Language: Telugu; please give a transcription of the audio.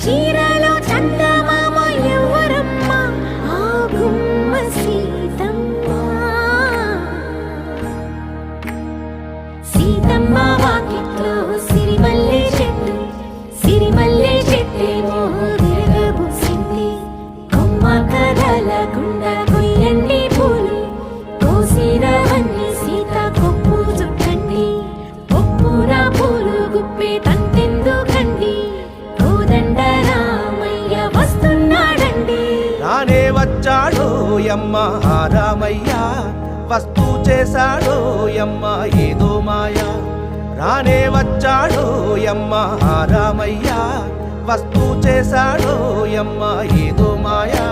చీరలో చందమామ ఎవరమ్మ ఆ గుమ్మ సీతమ్మ సీతమ్మ వాకిట్లో సిరిమల్లె చెట్టు సిరిమల్లె చెట్టేమో విరగబూసింది కొమ్మ కదలకుండా కొయ్యండి పూలు కోసిరవన్నీ సీత కొప్పు చుట్టండి ఒప్పున పూలు గుప్పే తంతెందుకండి కోదండ రామయ్య వస్తున్నాడండి రానే వచ్చాడో యమ్మ ఆ రామయ్య వస్తూ చేశాడో యమ్మ ఏదో మాయా రానే వచ్చాడో యమ్మ ఆ రామయ్య వస్తూ చేశాడో యమ్మ ఏదో మాయా